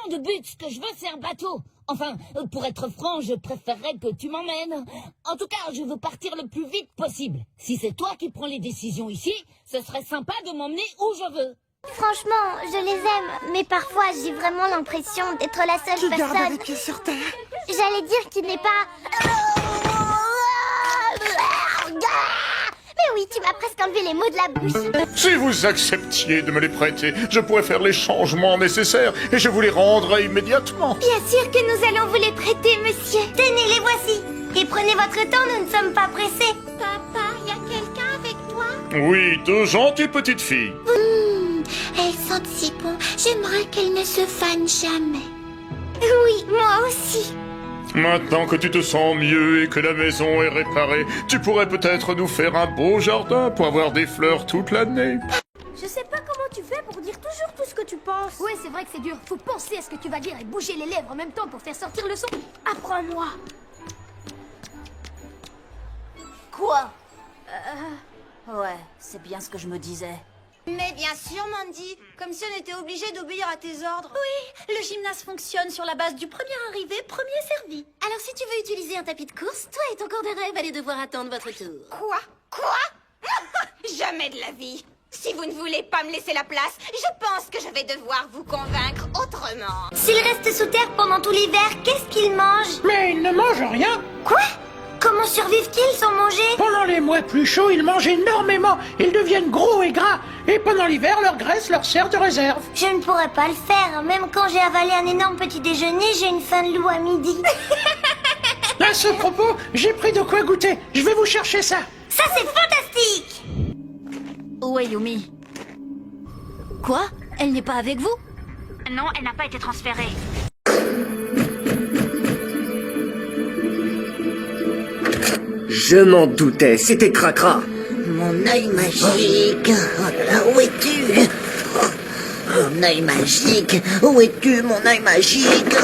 de but, ce que je veux c'est un bateau. Enfin, pour être franc, je préférerais que tu m'emmènes. En tout cas, je veux partir le plus vite possible. Si c'est toi qui prends les décisions ici, ce serait sympa de m'emmener où je veux. Franchement, je les aime, mais parfois j'ai vraiment l'impression d'être la seule Tu gardes personne. les pieds sur terre. J'allais dire qu'il n'est pas... Mais oui, tu m'as presque enlevé les mots de la bouche. Si vous acceptiez de me les prêter, je pourrais faire les changements nécessaires et je vous les rendrai immédiatement. Bien sûr que nous allons vous les prêter, monsieur. Tenez, les voici. Et prenez votre temps, nous ne sommes pas pressés. Papa, y a quelqu'un avec toi? Oui, deux gentilles petites filles. Elles sentent si bon. J'aimerais qu'elles ne se fanent jamais. Oui, moi aussi. Maintenant que tu te sens mieux et que la maison est réparée, tu pourrais peut-être nous faire un beau jardin pour avoir des fleurs toute l'année. Je sais pas comment tu fais pour dire toujours tout ce que tu penses. Ouais, c'est vrai que c'est dur. Faut penser à ce que tu vas dire et bouger les lèvres en même temps pour faire sortir le son. Apprends-moi. Quoi Ouais, c'est bien ce que je me disais. Mais bien sûr, Mandy. Comme si on était obligé d'obéir à tes ordres. Oui, le gymnase fonctionne sur la base du premier arrivé, premier servi. Alors si tu veux utiliser un tapis de course, toi et ton corps de rêve allez devoir attendre votre tour. Quoi Jamais de la vie. Si vous ne voulez pas me laisser la place, je pense que je vais devoir vous convaincre autrement. S'ils restent sous terre pendant tout l'hiver, qu'est-ce qu'ils mangent? Mais ils ne mangent rien. Quoi? Comment survivent-ils sans manger? Pendant les mois plus chauds, ils mangent énormément. Ils deviennent gros et gras. Et pendant l'hiver, leur graisse leur sert de réserve. Je ne pourrais pas le faire. Même quand j'ai avalé un énorme petit déjeuner, j'ai une faim de loup à midi. À ce propos, j'ai pris de quoi goûter. Je vais vous chercher ça. Ça, c'est fantastique! Où est Yumi? Quoi? Elle n'est pas avec vous? Non, elle n'a pas été transférée. Je m'en doutais, c'était Cracra. Mon œil magique. Oh là là, où es-tu? Mon œil magique. Où es-tu, mon œil magique?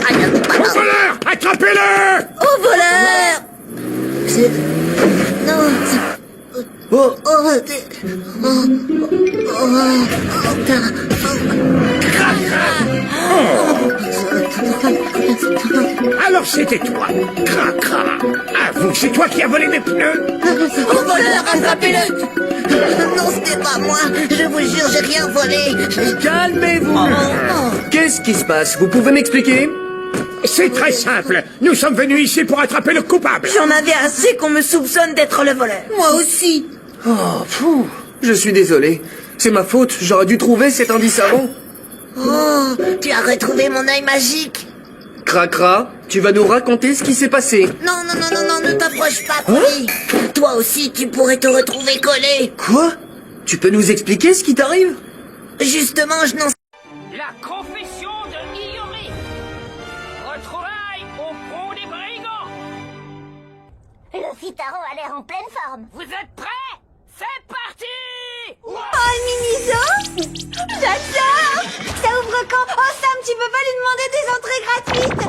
Au voleur! Attrapez-le! Au voleur! Non, Oh, Alors c'était toi, Cracra. Avoue, c'est toi qui as volé mes pneus. au voleur, attrapez-le! Non, c'était pas moi. Je vous jure, j'ai rien volé. calmez-vous. Qu'est-ce qui se passe? Vous pouvez m'expliquer? C'est très simple. Nous sommes venus ici pour attraper le coupable. J'en avais assez qu'on me soupçonne d'être le voleur. Moi aussi. Oh, pfou. Je suis désolé. C'est ma faute, j'aurais dû trouver cet indice avant. Oh, tu as retrouvé mon œil magique. Cracra, tu vas nous raconter ce qui s'est passé. Non, non, non, non, non, ne t'approche pas, Polly. Toi aussi, tu pourrais te retrouver collé. Quoi? Tu peux nous expliquer ce qui t'arrive? Justement, je n'en sais... La confession de Iyori. Retrouvailles au front des brigands. Le Fitaro a l'air en pleine forme. Vous êtes prêts? C'est parti! Oh, le mini-zoo! J'adore! Ça ouvre quand? Oh, Sam, tu peux pas lui demander des entrées gratuites?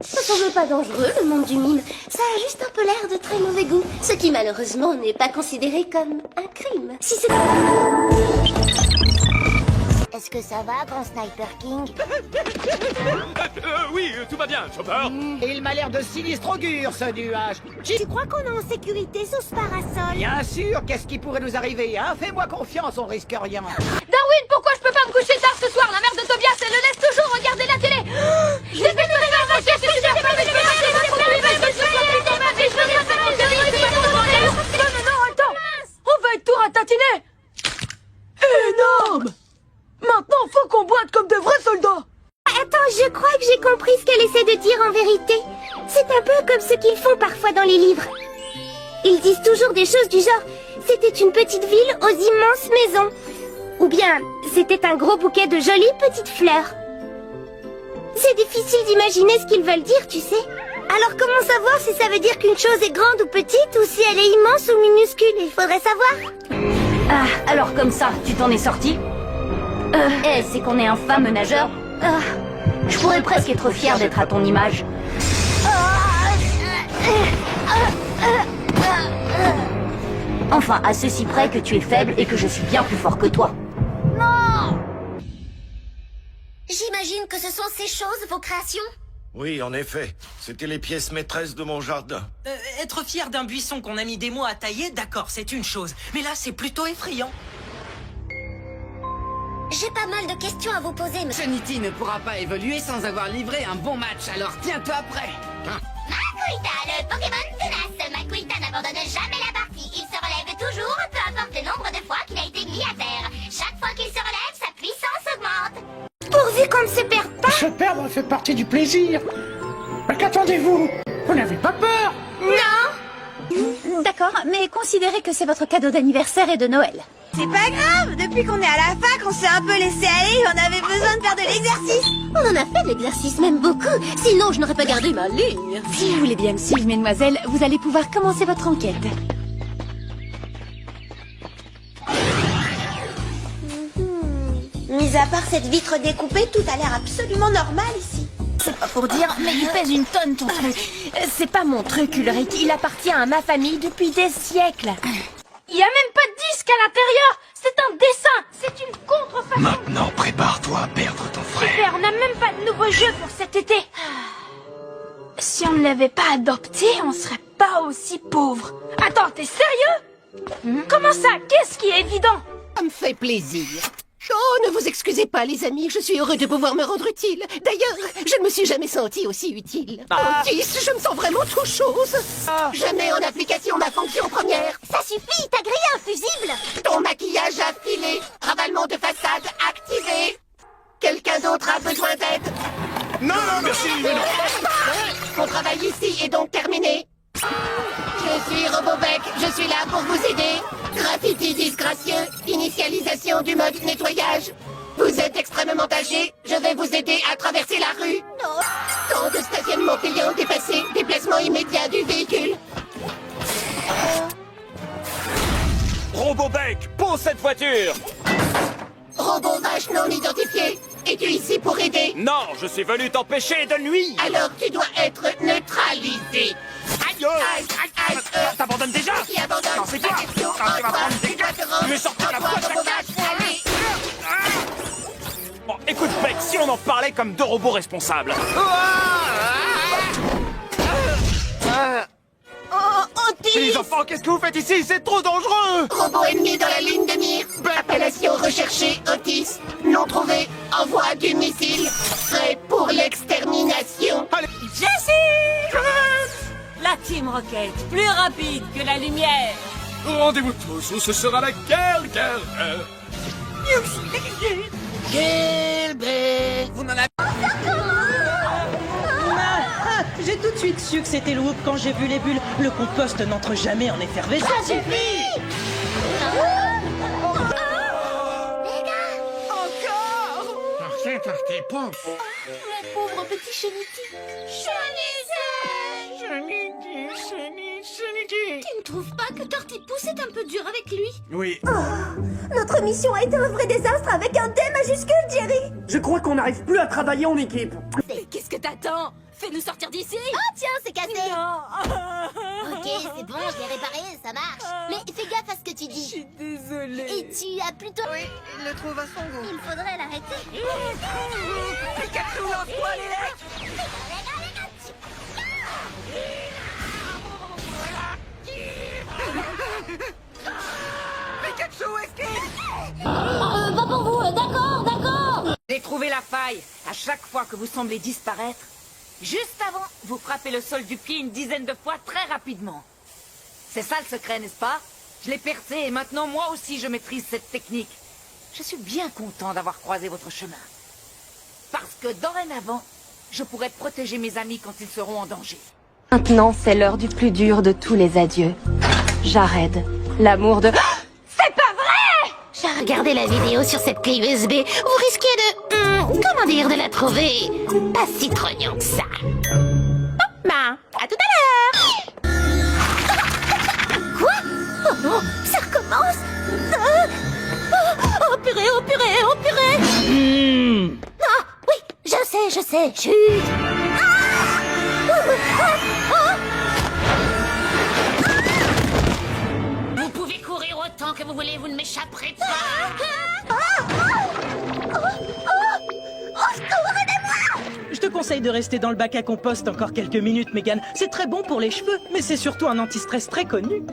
Ça semble pas dangereux, le monde du mime. Ça a juste un peu l'air de très mauvais goût. Ce qui, malheureusement, n'est pas considéré comme un crime. Si c'est... Est-ce que ça va, grand Sniper King? Oui, tout va bien, Chopper. Il m'a l'air de sinistre augure, ce nuage. Tu crois qu'on est en sécurité sous ce parasol? Bien sûr, qu'est-ce qui pourrait nous arriver, hein? Fais-moi confiance, on risque rien. Darwin, pourquoi je peux pas me coucher tard ce soir? La mère de Tobias, elle le laisse toujours regarder la télé. Je vais te faire ma c'est super pas mais non, attends. On va être tout ratatiner. Énorme. Maintenant, faut qu'on boite comme de vrais soldats. Attends, je crois que j'ai compris ce qu'elle essaie de dire en vérité. C'est un peu comme ce qu'ils font parfois dans les livres. Ils disent toujours des choses du genre « C'était une petite ville aux immenses maisons » ou bien « C'était un gros bouquet de jolies petites fleurs ». C'est difficile d'imaginer ce qu'ils veulent dire, tu sais. Alors comment savoir si ça veut dire qu'une chose est grande ou petite ou si elle est immense ou minuscule? Il faudrait savoir. Ah, alors comme ça, tu t'en es sorti? C'est qu'on est un fameux nageur. Je pourrais presque être fier d'être à ton image. Enfin, à ceci près que tu es faible et que je suis bien plus fort que toi. J'imagine que ce sont ces choses, vos créations? Oui, en effet. C'était les pièces maîtresses de mon jardin. Être fier d'un buisson qu'on a mis des mois à tailler, d'accord, c'est une chose. Mais là, c'est plutôt effrayant. J'ai pas mal de questions à vous poser, mais... Trinity ne pourra pas évoluer sans avoir livré un bon match, alors tiens-toi prêt. Makuita, le Pokémon tenace. Makuita n'abandonne jamais la partie. Il se relève toujours, peu importe le nombre de fois qu'il a été mis à terre. Chaque fois qu'il se relève, sa puissance augmente. Pourvu qu'on ne se perde pas. Se perdre fait partie du plaisir. Mais qu'attendez-vous? Vous n'avez pas peur? Non. D'accord, mais considérez que c'est votre cadeau d'anniversaire et de Noël. C'est pas grave, depuis qu'on est à la fac, on s'est un peu laissé aller et on avait besoin de faire de l'exercice. On en a fait de l'exercice, même beaucoup. Sinon, je n'aurais pas gardé ma ligne. Si vous voulez bien me suivre, mesdemoiselles, vous allez pouvoir commencer votre enquête. Mis à part cette vitre découpée, tout a l'air absolument normal ici. C'est pas pour dire, mais il pèse une tonne ton truc. C'est pas mon truc, Ulrich. Il appartient à ma famille depuis des siècles. Il y a même pas de disque à l'intérieur. C'est un dessin. C'est une contrefaçon. Maintenant, prépare-toi à perdre ton frère. Super, on n'a même pas de nouveau jeu pour cet été. Si on ne l'avait pas adopté, on serait pas aussi pauvre. Attends, t'es sérieux? Comment ça? Qu'est-ce qui est évident? Ça me fait plaisir. Oh, ne vous excusez pas, les amis, je suis heureux de pouvoir me rendre utile. D'ailleurs, je ne me suis jamais senti aussi utile. Otis, je me sens vraiment trop chose. Je mets en application ma fonction première. Ça suffit, t'as grillé un fusible. Ton maquillage affilé, ravalement de façade activé. Quelqu'un d'autre a besoin d'aide? Non, merci, mais non. Mon travail ici est donc terminé. Je suis Robobec, je suis là pour vous aider. Graffiti disgracieux, initialisation du mode nettoyage. Vous êtes extrêmement âgé, je vais vous aider à traverser la rue. Temps de stationnement payant dépassé, déplacement immédiat du véhicule. Robobec, pose cette voiture! Robot vache non identifié, es-tu ici pour aider? Non, je suis venu t'empêcher de nuire! Alors tu dois être neutralisé. Aïe! T'abandonnes déjà? Qui abandonne? Non, c'est toi! Attention, Tu vas prendre des gars! Tu veux sortir la boîte à allez. Bon, écoute, mec, si on en parlait comme deux robots responsables. Les enfants, qu'est-ce que vous faites ici? C'est trop dangereux! Robot ennemi dans la ligne de mire. Appellation recherchée, Otis. Non trouvé. Envoi du missile. Prêt pour l'extermination. Jessie! La Team Rocket, plus rapide que la lumière. Rendez-vous tous ou ce sera la guerre. Vous n'en avez J'ai tout de suite su que c'était le whoop quand j'ai vu les bulles. Le compost n'entre jamais en effervescence. Ça suffit. Partez, pouf. Le pauvre petit Chenity. Tu ne trouves pas que Tortipousse est un peu dur avec lui? Oui. Notre mission a été un vrai désastre avec un D majuscule, Jerry. Je crois qu'on n'arrive plus à travailler en équipe. Mais qu'est-ce que t'attends? Fais-nous sortir d'ici. Oh tiens, c'est cassé. Non. Ok, c'est bon, je l'ai réparé, ça marche. Mais fais gaffe à ce que tu dis. Je suis désolée. Et tu as plutôt... Oui, il le trouve à son goût. Il faudrait l'arrêter. Pikachu, lance-toi, les mecs. Pikachu, esquive! Va pour vous, d'accord. J'ai trouvé la faille. À chaque fois que vous semblez disparaître, juste avant, vous frappez le sol du pied une dizaine de fois très rapidement. C'est ça le secret, n'est-ce pas? Je l'ai percé et maintenant moi aussi je maîtrise cette technique. Je suis bien content d'avoir croisé votre chemin. Parce que dorénavant, je pourrai protéger mes amis quand ils seront en danger. Maintenant, c'est l'heure du plus dur de tous les adieux. Jared, l'amour de... C'est pas vrai! J'ai regardé la vidéo sur cette clé USB. Vous risquez de... comment dire, de la trouver pas si trognon que ça. Ben, à tout à l'heure. Quoi? Oh non, ça recommence. Oh purée, oh purée, oh purée. Ah, oui, je sais, chut. Vous pouvez courir autant que vous voulez, vous ne m'échapperez pas. Je te conseille de rester dans le bac à compost encore quelques minutes, Megan. C'est très bon pour les cheveux, mais c'est surtout un anti-stress très connu.